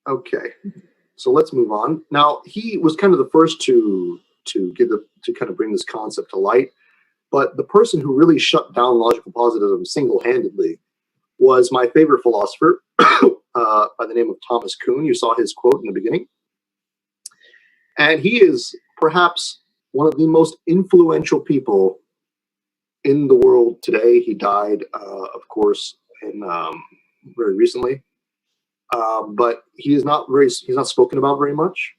Okay, so let's move on. Now, he was kind of the first to kind of bring this concept to light, but the person who really shut down logical positivism single-handedly was my favorite philosopher by the name of Thomas Kuhn. You saw his quote in the beginning. And he is perhaps one of the most influential people in the world today. He died, of course, in very recently. But he's not spoken about very much.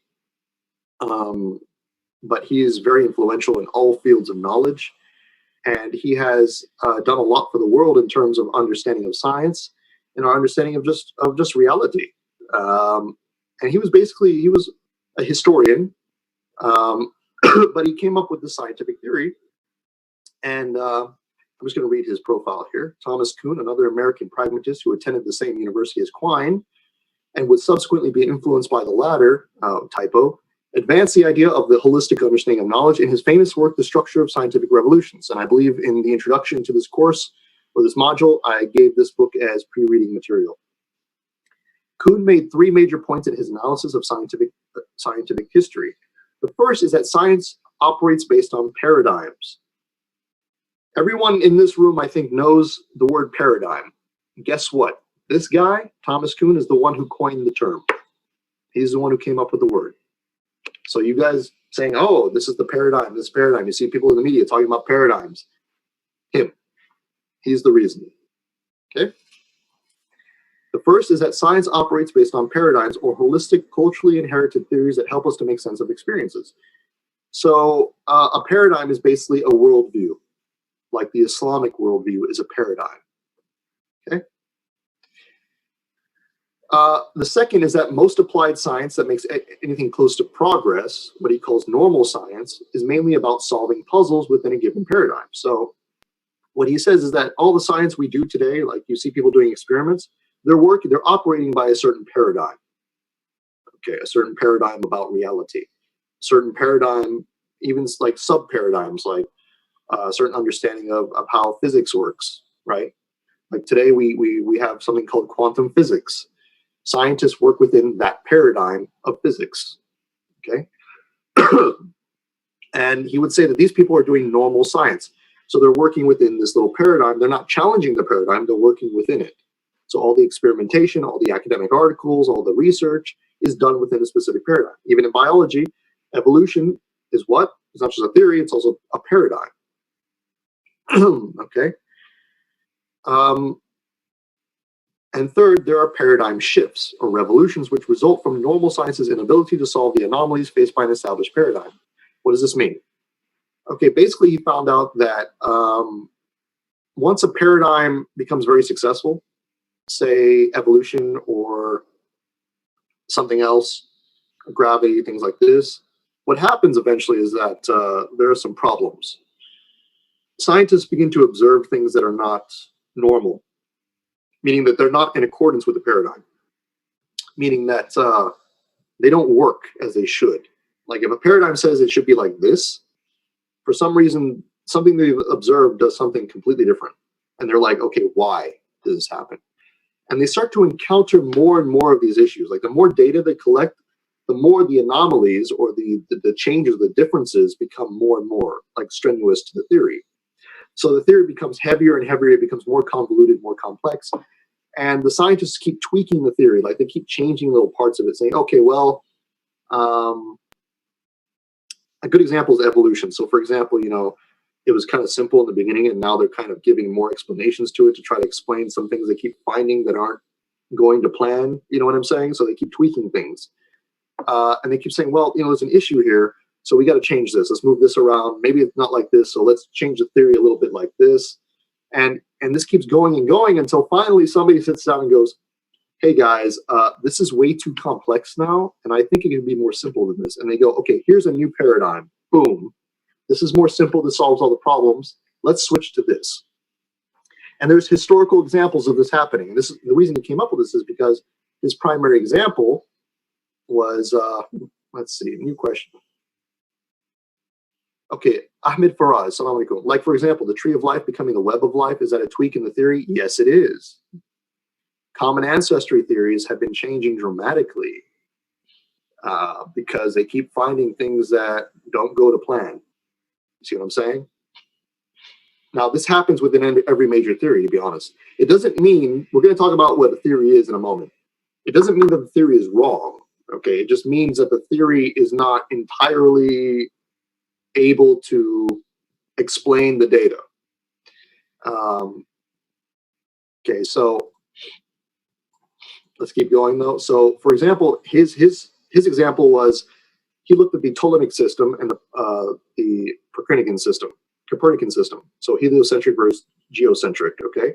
But he is very influential in all fields of knowledge. And he has done a lot for the world in terms of understanding of science and our understanding of just reality. And he was a historian, but he came up with the scientific theory. And I'm just going to read his profile here. Thomas Kuhn, another American pragmatist who attended the same university as Quine and would subsequently be influenced by the latter, typo, advanced the idea of the holistic understanding of knowledge in his famous work, The Structure of Scientific Revolutions. And I believe in the introduction to this course, or this module, I gave this book as pre-reading material. Kuhn made three major points in his analysis of scientific history. The first is that science operates based on paradigms. Everyone in this room, I think, knows the word paradigm. Guess what? This guy, Thomas Kuhn, is the one who coined the term. He's the one who came up with the word. So you guys saying, oh, this is the paradigm, this paradigm. You see people in the media talking about paradigms. Him. He's the reason. Okay? The first is that science operates based on paradigms or holistic, culturally inherited theories that help us to make sense of experiences. So a paradigm is basically a worldview, like the Islamic worldview is a paradigm. Okay? The second is that most applied science that makes anything close to progress, what he calls normal science, is mainly about solving puzzles within a given paradigm. So what he says is that all the science we do today, like you see people doing experiments, they're operating by a certain paradigm. Okay, a certain paradigm about reality, certain paradigm, even like sub-paradigms, like a certain understanding of how physics works, right? Like today we have something called quantum physics. Scientists work within that paradigm of physics, okay? And he would say that these people are doing normal science. So they're working within this little paradigm. They're not challenging the paradigm, they're working within it. So all the experimentation, all the academic articles, all the research is done within a specific paradigm. Even in biology, evolution is what? It's not just a theory, it's also a paradigm. Okay? And third, there are paradigm shifts or revolutions which result from normal science's inability to solve the anomalies faced by an established paradigm. What does this mean? Okay, basically he found out that once a paradigm becomes very successful, say evolution or something else, gravity, things like this, what happens eventually is that there are some problems. Scientists begin to observe things that are not normal, meaning that they're not in accordance with the paradigm, meaning that they don't work as they should. Like if a paradigm says it should be like this, for some reason, something they've observed does something completely different. And they're like, okay, why does this happen? And they start to encounter more and more of these issues. Like the more data they collect, the more the anomalies or the changes, the differences become more and more like strenuous to the theory. So the theory becomes heavier and heavier, it becomes more convoluted, more complex. And the scientists keep tweaking the theory, like they keep changing little parts of it, saying, okay, well, a good example is evolution. So for example, it was kind of simple in the beginning, and now they're kind of giving more explanations to it to try to explain some things they keep finding that aren't going to plan. You know what I'm saying? So they keep tweaking things. And they keep saying, well, there's an issue here, so we got to change this. Let's move this around. Maybe it's not like this, so let's change the theory a little bit like this. And this keeps going and going until finally somebody sits down and goes, hey guys, this is way too complex now, and I think it can be more simple than this. And they go, okay, here's a new paradigm. Boom. This is more simple. This solves all the problems. Let's switch to this. And there's historical examples of this happening. This is the reason he came up with this is because his primary example was, let's see, new question. Okay, Ahmed Faraz, Assalamu alaikum. Like, for example, the tree of life becoming the web of life, is that a tweak in the theory? Yes, it is. Common ancestry theories have been changing dramatically because they keep finding things that don't go to plan. You see what I'm saying? Now, this happens within every major theory, to be honest. It doesn't mean, we're going to talk about what a theory is in a moment. It doesn't mean that the theory is wrong, okay? It just means that the theory is not entirely able to explain the data. Okay, so let's keep going though. So, for example, his example was he looked at the Ptolemaic system and the Copernican system. So heliocentric versus geocentric. Okay,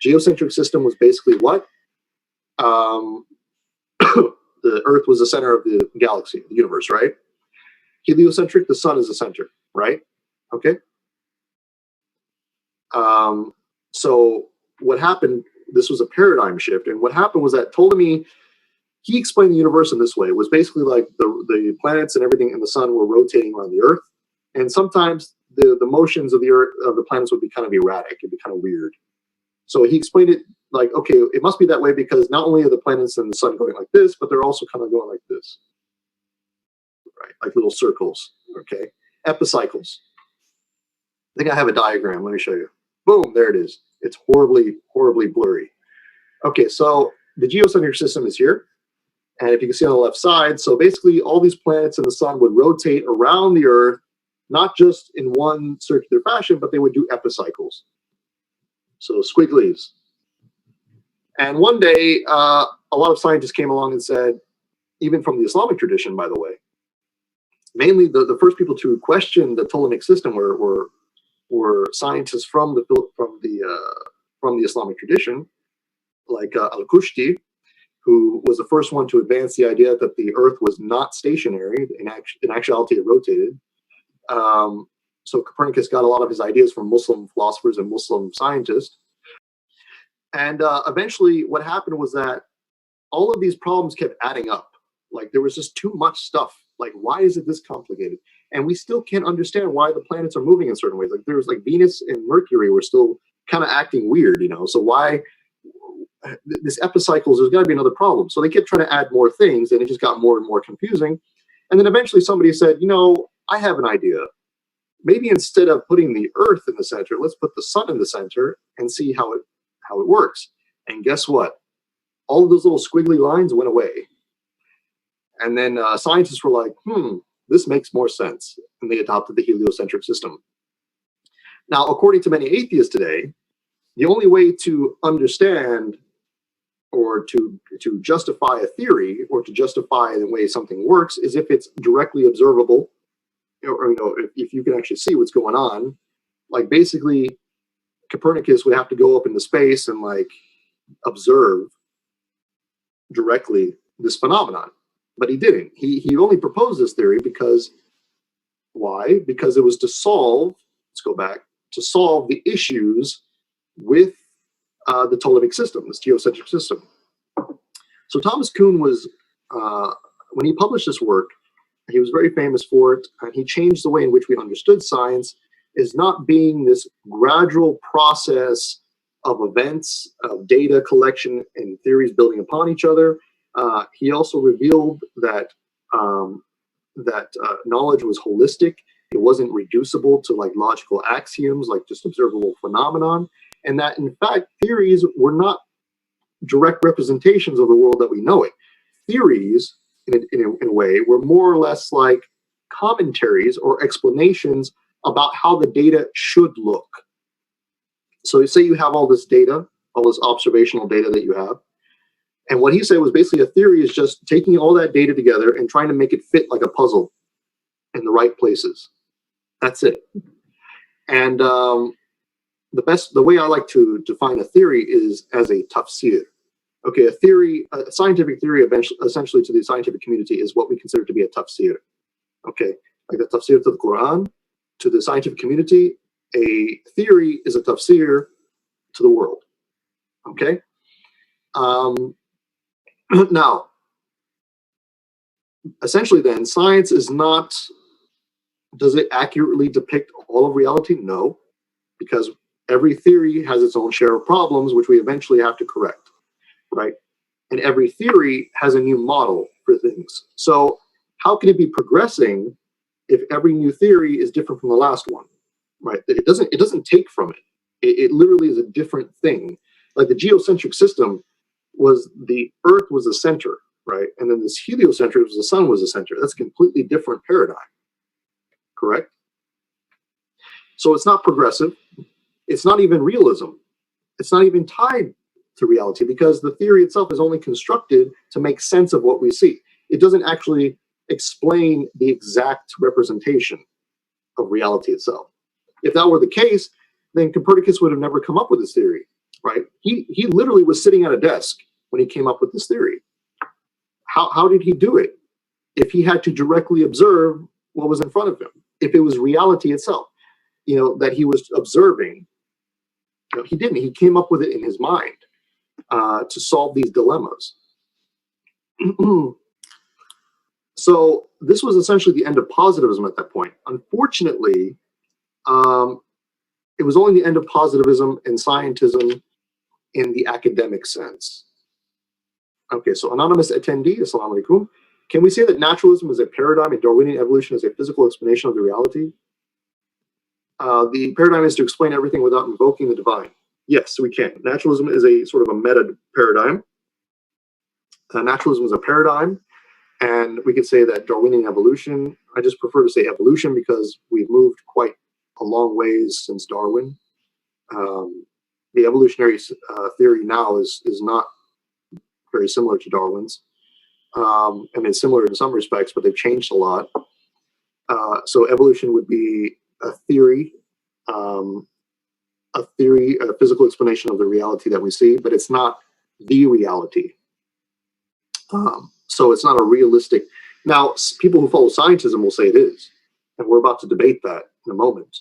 geocentric system was basically what? The Earth was the center of the galaxy, the universe, right? Heliocentric, the sun is the center, right? Okay. So what happened? This was a paradigm shift, and what happened was that Ptolemy, he explained the universe in this way. It was basically like the planets and everything in the sun were rotating around the Earth, and sometimes the motions of the Earth of the planets would be kind of erratic. It'd be kind of weird. So he explained it like, okay, it must be that way because not only are the planets and the sun going like this, but they're also kind of going like this, right? Like little circles. Okay, epicycles. I think I have a diagram. Let me show you. Boom, there it is. It's horribly, horribly blurry. Okay, so the geocentric system is here. And if you can see on the left side, so basically all these planets and the sun would rotate around the Earth, not just in one circular fashion, but they would do epicycles. So squigglies. And one day, a lot of scientists came along and said, even from the Islamic tradition, by the way, mainly the first people to question the Ptolemaic system were scientists from the Islamic tradition, like Al-Kushti, who was the first one to advance the idea that the Earth was not stationary. In actuality, it rotated. So Copernicus got a lot of his ideas from Muslim philosophers and Muslim scientists. And eventually what happened was that all of these problems kept adding up. Like there was just too much stuff. Like, why is it this complicated? And we still can't understand why the planets are moving in certain ways. Like there's like Venus and Mercury were still kind of acting weird, you know? So why this epicycles, there's got to be another problem. So they kept trying to add more things and it just got more and more confusing. And then eventually somebody said, you know, I have an idea. Maybe instead of putting the Earth in the center, let's put the sun in the center and see how it works. And guess what? All of those little squiggly lines went away. And then scientists were like, this makes more sense. And they adopted the heliocentric system. Now, according to many atheists today, the only way to understand or to justify a theory or to justify the way something works is if it's directly observable, or you know, if you can actually see what's going on. Like basically, Copernicus would have to go up into space and like observe directly this phenomenon, but he didn't. He only proposed this theory because why? Because it was to solve. Let's go back to solve the issues with the Ptolemaic system, this geocentric system. So Thomas Kuhn was, when he published this work, he was very famous for it, and he changed the way in which we understood science as not being this gradual process of events, of data collection and theories building upon each other. He also revealed that knowledge was holistic. It wasn't reducible to like logical axioms, like just observable phenomenon. And that, in fact, theories were not direct representations of the world that we know it. Theories, in a way, were more or less like commentaries or explanations about how the data should look. So say you have all this data, all this observational data that you have. And what he said was basically a theory is just taking all that data together and trying to make it fit like a puzzle in the right places. That's it. And the way I like to define a theory is as a tafsir. Okay, a scientific theory essentially to the scientific community is what we consider to be a tafsir. Okay, like the tafsir to the Quran, to the scientific community, a theory is a tafsir to the world. Okay? Now, essentially then, science is not, does it accurately depict all of reality? No, because every theory has its own share of problems, which we eventually have to correct. right? And every theory has a new model for things. So how can it be progressing if every new theory is different from the last one, right? It doesn't take from it. It literally is a different thing. Like the geocentric system was the Earth was the center, right? And then this heliocentric was the sun was the center. That's a completely different paradigm, correct? So it's not progressive. It's not even realism. It's not even tied to reality because the theory itself is only constructed to make sense of what we see. It doesn't actually explain the exact representation of reality itself. If that were the case, then Copernicus would have never come up with this theory, right? He literally was sitting at a desk when he came up with this theory. How did he do it? If he had to directly observe what was in front of him, if it was reality itself, that he was observing, he didn't. He came up with it in his mind to solve these dilemmas. So this was essentially the end of positivism at that point. Unfortunately, it was only the end of positivism and scientism in the academic sense. Okay, so anonymous attendee, assalamu alaikum. Can we say that naturalism is a paradigm and Darwinian evolution is a physical explanation of the reality? The paradigm is to explain everything without invoking the divine. Yes, we can. Naturalism is a sort of a meta paradigm. Naturalism is a paradigm, and we could say that Darwinian evolution, I just prefer to say evolution because we've moved quite a long ways since Darwin. The evolutionary theory now is not very similar to Darwin's. And it's similar in some respects, but they've changed a lot. So evolution would be a theory, a physical explanation of the reality that we see, but it's not the reality. So it's not a realistic. Now, people who follow scientism will say it is, and we're about to debate that in a moment.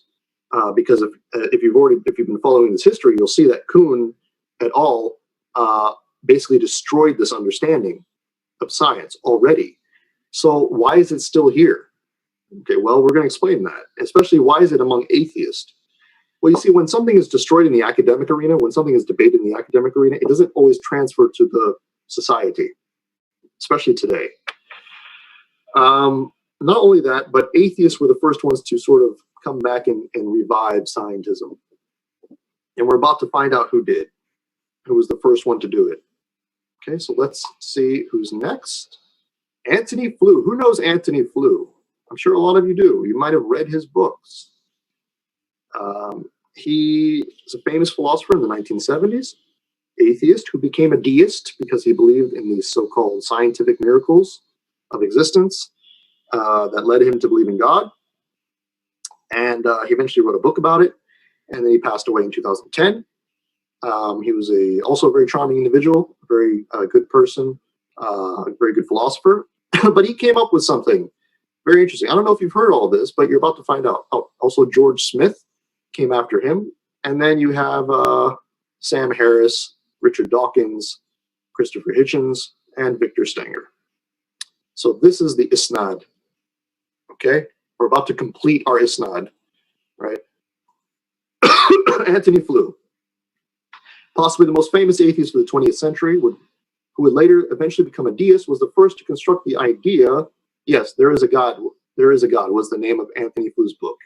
Because if you've been following this history, you'll see that Kuhn et al. Basically destroyed this understanding of science already. So why is it still here? Okay, well, we're going to explain that. Especially, why is it among atheists? Well, you see, when something is destroyed in the academic arena, when something is debated in the academic arena, it doesn't always transfer to the society, especially today. Not only that, but atheists were the first ones to sort of come back and revive scientism. And we're about to find out who did, who was the first one to do it. Okay, so let's see who's next. Antony Flew. Who knows Antony Flew? I'm sure a lot of you do. You might have read his books. He is a famous philosopher in the 1970s, atheist who became a deist because he believed in these so-called scientific miracles of existence that led him to believe in God. And he eventually wrote a book about it, and then he passed away in 2010. He was also a very charming individual, a very good person, a very good philosopher. But he came up with something very interesting. I don't know if you've heard all this, but you're about to find out. Oh, also, George Smith came after him. And then you have Sam Harris, Richard Dawkins, Christopher Hitchens, and Victor Stenger. So this is the Isnad. Okay? We're about to complete our Isnad, right? Antony Flew, possibly the most famous atheist of the 20th century, who would later eventually become a deist, was the first to construct the idea, yes, there is a God, was the name of Antony Flew's book.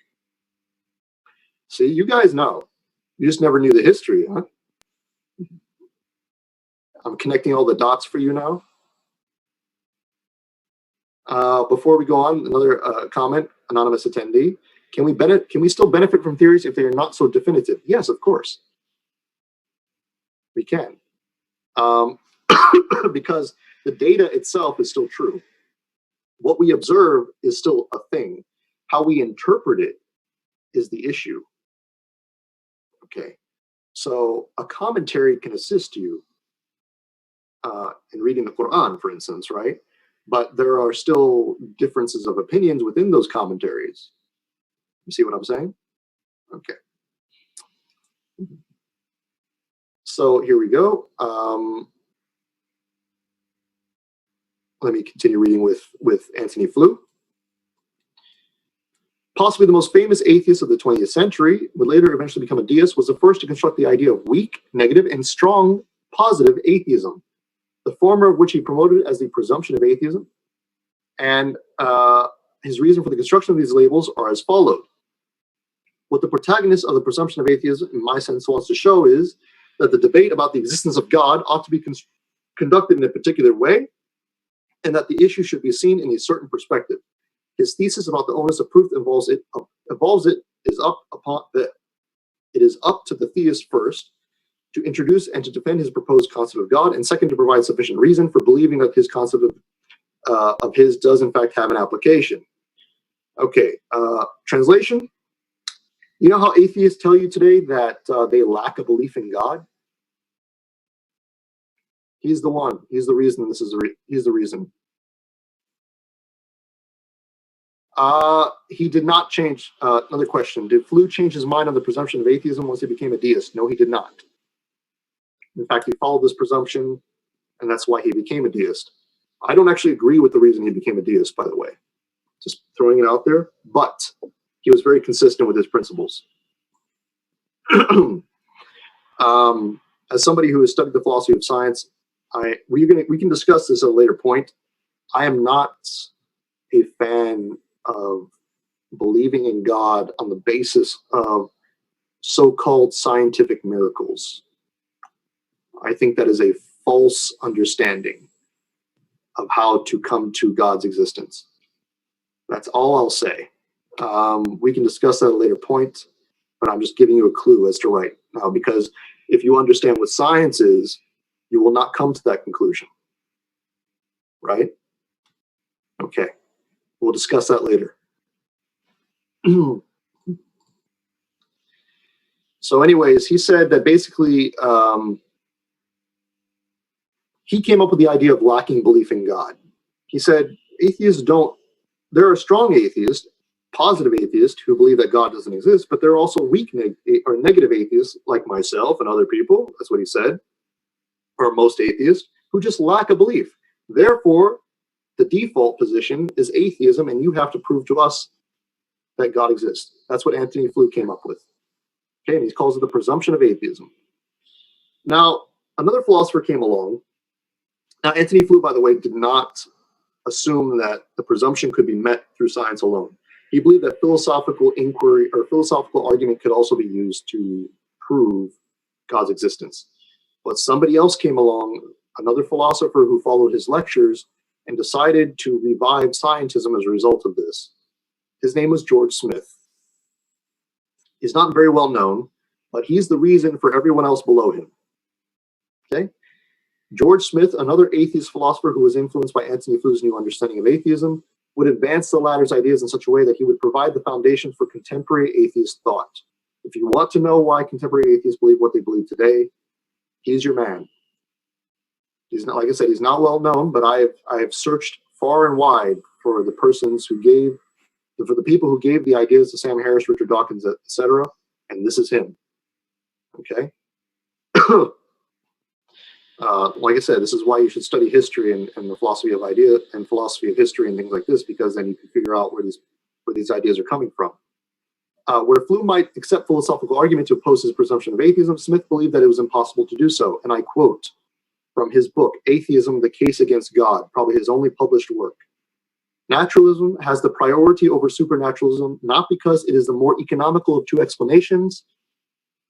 See, you guys know. You just never knew the history, huh? I'm connecting all the dots for you now. Before we go on, another comment, anonymous attendee. Can we still benefit from theories if they are not so definitive? Yes, of course. We can. Because the data itself is still true. What we observe is still a thing. How we interpret it is the issue. Okay. So a commentary can assist you in reading the Quran, for instance, right? But there are still differences of opinions within those commentaries. You see what I'm saying? Okay. So here we go. Let me continue reading with Antony Flew. Possibly the most famous atheist of the 20th century, would later eventually become a deist, was the first to construct the idea of weak, negative, and strong positive atheism. the former of which he promoted as the presumption of atheism. And his reason for the construction of these labels are as followed. What the protagonist of the presumption of atheism, in my sense, wants to show is that the debate about the existence of God ought to be conducted in a particular way, and that the issue should be seen in a certain perspective. His thesis about the onus of proof it is up to the theist first to introduce and to defend his proposed concept of God, and second, to provide sufficient reason for believing that his concept of his does in fact have an application. Okay, translation. You know how atheists tell you today that they lack a belief in God? He's the one. He's the reason. He's the reason. He did not change. Another question. Did Flew change his mind on the presumption of atheism once he became a deist? No, he did not. In fact, he followed this presumption, and that's why he became a deist. I don't actually agree with the reason he became a deist, by the way. Just throwing it out there. But he was very consistent with his principles. As somebody who has studied the philosophy of science, we can discuss this at a later point. I am not a fan of believing in God on the basis of so-called scientific miracles. I think that is a false understanding of how to come to God's existence. That's all I'll say. We can discuss that at a later point, but I'm just giving you a clue as to right now, because if you understand what science is, you will not come to that conclusion. Right? Okay. We'll discuss that later. So anyways, he said that basically he came up with the idea of lacking belief in God. He said atheists don't, there are strong atheists, positive atheists who believe that God doesn't exist, but there are also weak or negative atheists like myself and other people, that's what he said, or most atheists, who just lack a belief. Therefore, the default position is atheism, and you have to prove to us that God exists. That's what Anthony Flew came up with. Okay, and he calls it the presumption of atheism. Now, another philosopher came along. Now, Anthony Flew, by the way, did not assume that the presumption could be met through science alone. He believed that philosophical inquiry or philosophical argument could also be used to prove God's existence. But somebody else came along, another philosopher who followed his lectures, and decided to revive scientism as a result of this. His name was George Smith. He's not very well known, but he's the reason for everyone else below him. Okay? George Smith, another atheist philosopher who was influenced by Anthony Flew's new understanding of atheism, would advance the latter's ideas in such a way that he would provide the foundation for contemporary atheist thought. If you want to know why contemporary atheists believe what they believe today, he's your man. He's not, like I said, he's not well known, but I have searched far and wide for the persons who gave, for the people who gave the ideas to Sam Harris, Richard Dawkins, etc., and this is him. Okay. Like I said, this is why you should study history and the philosophy of idea and philosophy of history and things like this, because then you can figure out where these ideas are coming from. Where Flew might accept philosophical argument to oppose his presumption of atheism, Smith believed that it was impossible to do so, and I quote from his book, Atheism, the Case Against God, probably his only published work. Naturalism has the priority over supernaturalism, not because it is the more economical of two explanations,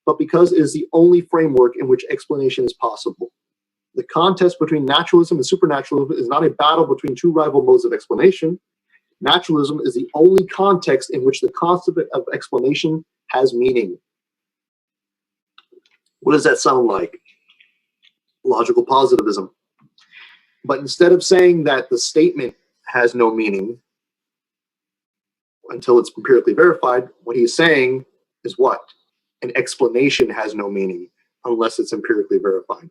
but because it is the only framework in which explanation is possible. The contest between naturalism and supernaturalism is not a battle between two rival modes of explanation. Naturalism is the only context in which the concept of explanation has meaning. What does that sound like? Logical positivism. But instead of saying that the statement has no meaning until it's empirically verified, what he's saying is what? An explanation has no meaning unless it's empirically verified.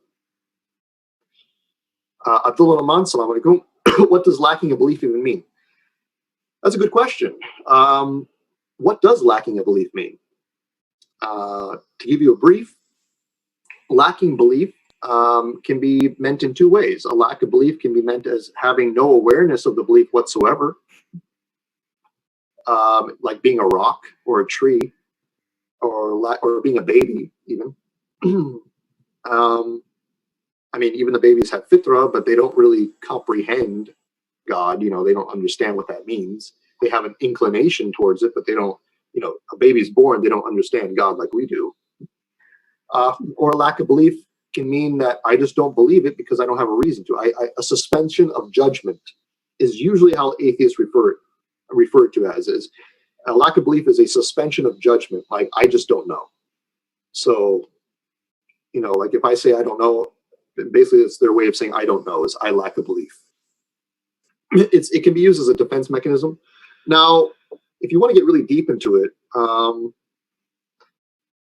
Abdullah Rahman, salam alaikum. What does lacking a belief even mean? That's a good question. What does lacking a belief mean? To give you a brief, lacking belief can be meant in two ways. A lack of belief can be meant as having no awareness of the belief whatsoever, like being a rock or a tree, or being a baby even. I mean, even the babies have fitra, but they don't really comprehend God. You know, they don't understand what that means. They have an inclination towards it, but they don't, you know, a baby's born, they don't understand God like we do. Or a lack of belief can mean that I just don't believe it because I don't have a reason to. A suspension of judgment is usually how atheists refer to as is. A lack of belief is a suspension of judgment, like I just don't know. So, you know, like if I say I don't know, basically it's their way of saying I don't know, is I lack a belief. It can be used as a defense mechanism. Now, if you want to get really deep into it,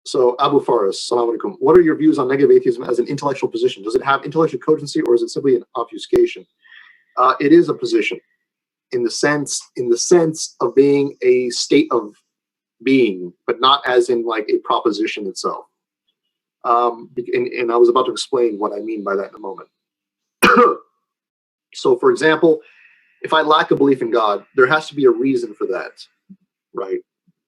so Abu Faris, salam alaikum. What are your views on negative atheism as an intellectual position? Does it have intellectual cogency, or is it simply an obfuscation? It is a position in the sense of being a state of being, but not as in like a proposition itself. And I was about to explain what I mean by that in a moment. So, for example, if I lack a belief in God, there has to be a reason for that, right?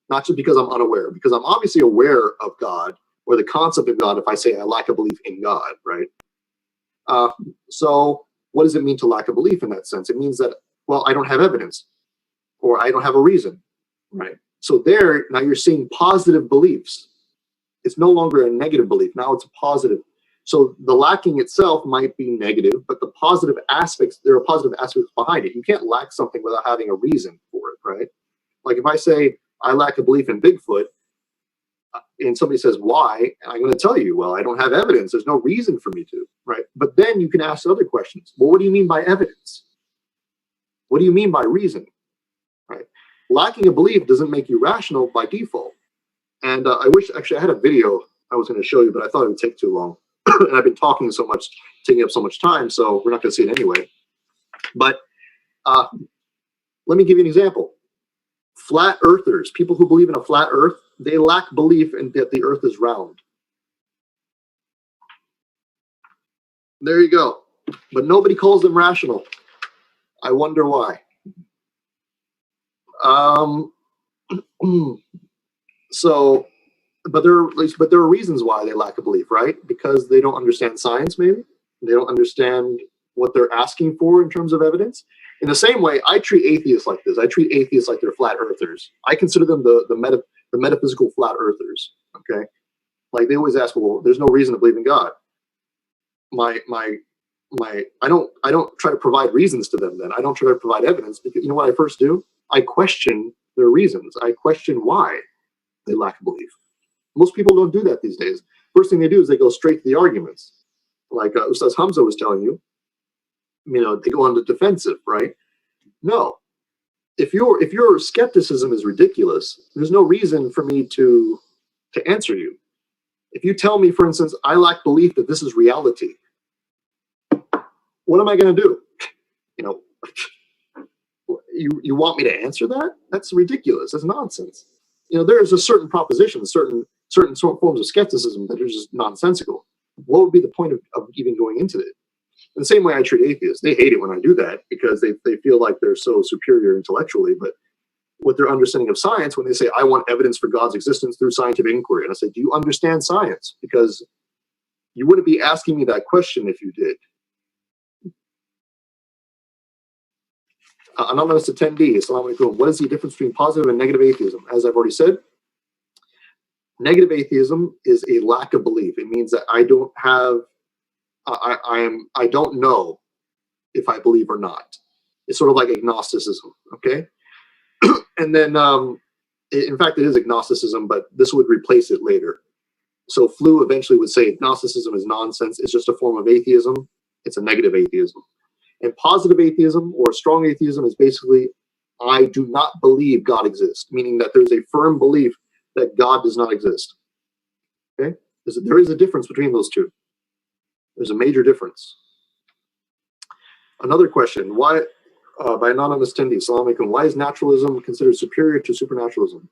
Not just because I'm unaware, because I'm obviously aware of God or the concept of God if I say I lack a belief in God, right? So what does it mean to lack a belief in that sense? It means that, well, I don't have evidence or I don't have a reason, right? So there, now you're seeing positive beliefs. It's no longer a negative belief. Now it's a positive. So the lacking itself might be negative, but the positive aspects, there are positive aspects behind it. You can't lack something without having a reason for it, right? Like if I say I lack a belief in Bigfoot, and somebody says why, I'm going to tell you, well, I don't have evidence. There's no reason for me to, right? But then you can ask other questions. Well, what do you mean by evidence? What do you mean by reason, right? Lacking a belief doesn't make you rational by default. And I wish, actually, I had a video I was going to show you, but I thought it would take too long. And I've been talking so much, taking up so much time, so we're not going to see it anyway. But let me give you an example. Flat earthers, people who believe in a flat earth, they lack belief in that the earth is round. There you go. But nobody calls them rational. I wonder why. So, but there are reasons why they lack a belief, right? Because they don't understand science, maybe. They don't understand what they're asking for in terms of evidence. In the same way, I treat atheists like this. I treat atheists like they're flat earthers. I consider them the metaphysical flat earthers. Okay, like they always ask, well, there's no reason to believe in God. I don't try to provide reasons to them. Then I don't try to provide evidence, because you know what I first do? I question their reasons. I question why they lack belief. Most people don't do that these days. First thing they do is they go straight to the arguments, like Ustaz Hamza was telling you. You know, they go on the defensive, right? No. If your skepticism is ridiculous, there's no reason for me to answer you. If you tell me, for instance, I lack belief that this is reality, what am I going to do? You know, you want me to answer that? That's ridiculous. That's nonsense. You know, there's a certain proposition, certain forms of skepticism that are just nonsensical. What would be the point of even going into it? In the same way I treat atheists. They hate it when I do that because they feel like they're so superior intellectually. But with their understanding of science, when they say, I want evidence for God's existence through scientific inquiry, and I say, do you understand science? Because you wouldn't be asking me that question if you did. Anonymous attendee, assalamu alaikum. What is the difference between positive and negative atheism? As I've already said, negative atheism is a lack of belief. It means that I don't have, I don't know if I believe or not. It's sort of like agnosticism, okay? And then, in fact, it is agnosticism, but this would replace it later. So Flew eventually would say agnosticism is nonsense. It's just a form of atheism. It's a negative atheism. And positive atheism or strong atheism is basically, I do not believe God exists, meaning that there's a firm belief that God does not exist. Okay? There is a difference between those two. There's a major difference. Another question, why, by anonymous attendee, salam alaikum, why is naturalism considered superior to supernaturalism?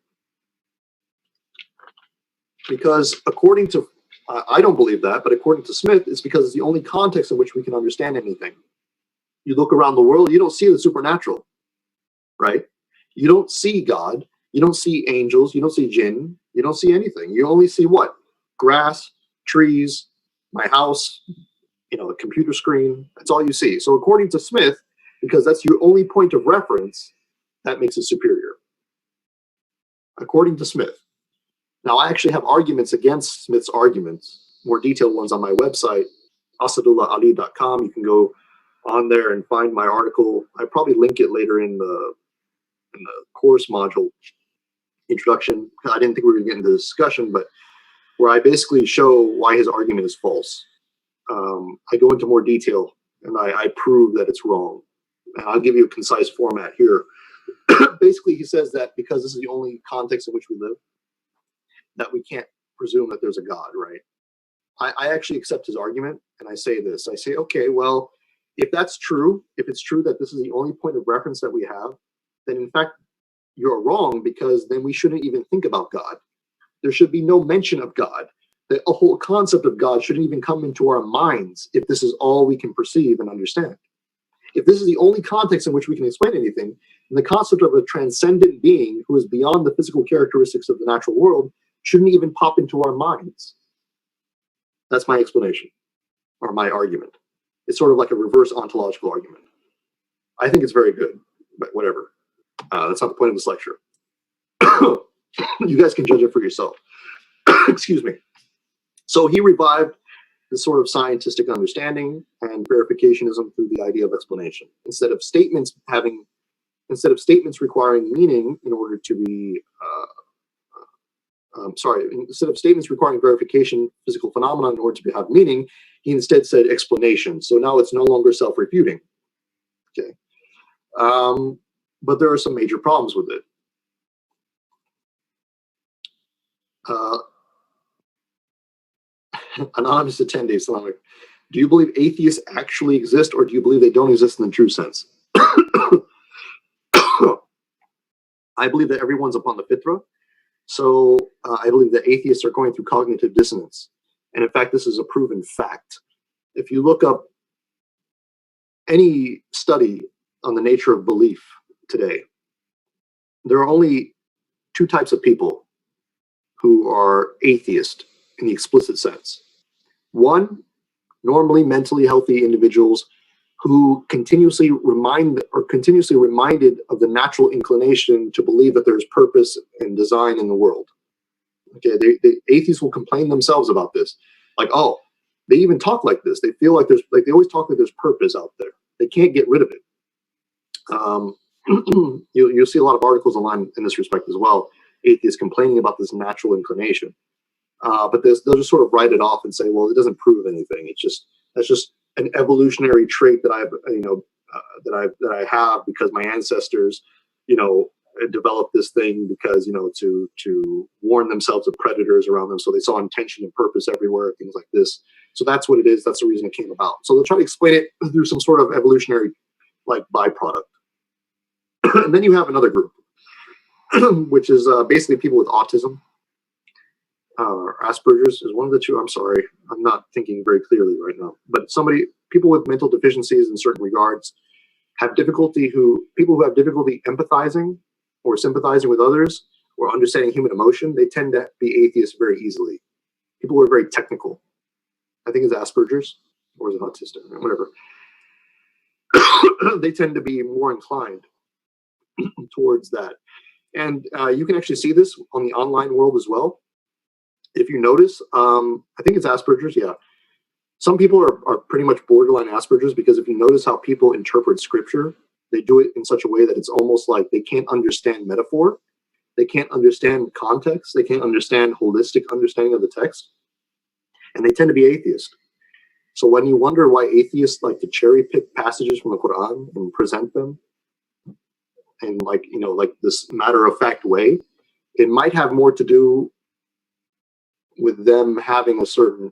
Because according to, I don't believe that, but according to Smith, it's because it's the only context in which we can understand anything. You look around the world, you don't see the supernatural, right? You don't see God, you don't see angels, you don't see jinn, you don't see anything. You only see what? Grass, trees, my house, a computer screen. That's all you see. So according to Smith, because that's your only point of reference, that makes it superior. According to Smith. Now, I actually have arguments against Smith's arguments, more detailed ones on my website, asadullahali.com. You can go on there and find my article. I probably link it later in the course module introduction. I didn't think we were going to get into the discussion, but where I basically show why his argument is false. I go into more detail and I prove that it's wrong. And I'll give you a concise format here. Basically, he says that because this is the only context in which we live, that we can't presume that there's a God, right? I actually accept his argument, and I say this. I say, okay, well, if that's true, if it's true that this is the only point of reference that we have, then in fact, you're wrong, because then we shouldn't even think about God. There should be no mention of God. The whole concept of God shouldn't even come into our minds if this is all we can perceive and understand. If this is the only context in which we can explain anything, then the concept of a transcendent being who is beyond the physical characteristics of the natural world shouldn't even pop into our minds. That's my explanation, or my argument. It's sort of like a reverse ontological argument. I think it's very good, but whatever. That's not the point of this lecture. You guys can judge it for yourself. Excuse me. So he revived this sort of scientific understanding and verificationism through the idea of explanation. Instead of statements requiring meaning in order to be instead of statements requiring verification, physical phenomena in order to have meaning, he instead said explanation. So now it's no longer self-refuting. Okay, but there are some major problems with it. Anonymous attendees, do you believe atheists actually exist, or do you believe they don't exist in the true sense? I believe that everyone's upon the fitra. So I believe that atheists are going through cognitive dissonance. And in fact, this is a proven fact. If you look up any study on the nature of belief today, there are only two types of people who are atheist in the explicit sense. One, normally mentally healthy individuals who continuously reminded of the natural inclination to believe that there's purpose and design in the world. Okay, the atheists will complain themselves about this. Like, oh, they even talk like this. They feel like they always talk like there's purpose out there. They can't get rid of it. You'll see a lot of articles online in this respect as well. Atheists complaining about this natural inclination. But they'll just sort of write it off and say, well, it doesn't prove anything. That's just an evolutionary trait that I have because my ancestors, developed this thing because, to warn themselves of predators around them. So they saw intention and purpose everywhere, things like this. So that's what it is. That's the reason it came about. So they'll try to explain it through some sort of evolutionary byproduct. And then you have another group, which is basically people with autism. Asperger's is one of the two. I'm sorry, I'm not thinking very clearly right now. But people with mental deficiencies in certain regards people who have difficulty empathizing or sympathizing with others or understanding human emotion, they tend to be atheists very easily. People who are very technical. I think it's Asperger's, or is it autistic, whatever. They tend to be more inclined towards that. And you can actually see this on the online world as well. If you notice, I think it's Asperger's, yeah. Some people are pretty much borderline Asperger's because if you notice how people interpret scripture, they do it in such a way that it's almost like they can't understand metaphor. They can't understand context. They can't understand holistic understanding of the text. And they tend to be atheist. So when you wonder why atheists like to cherry pick passages from the Quran and present them in like this matter-of-fact way, it might have more to do with them having a certain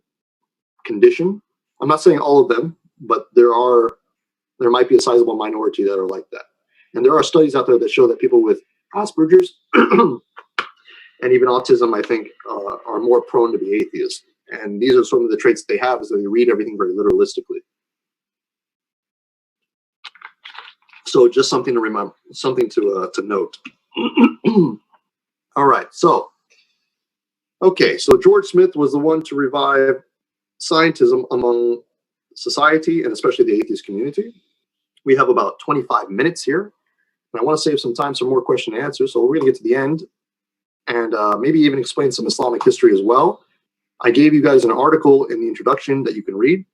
condition. I'm not saying all of them, but there might be a sizable minority that are like that. And there are studies out there that show that people with Asperger's and even autism, I think, are more prone to be atheists. And these are some of the traits that they have, is that they read everything very literalistically. So just something to remember, something to note. All right, so George Smith was the one to revive scientism among society and especially the atheist community. We have about 25 minutes here, and I want to save some time for more question and answers. So we're going to get to the end and maybe even explain some Islamic history as well. I gave you guys an article in the introduction that you can read.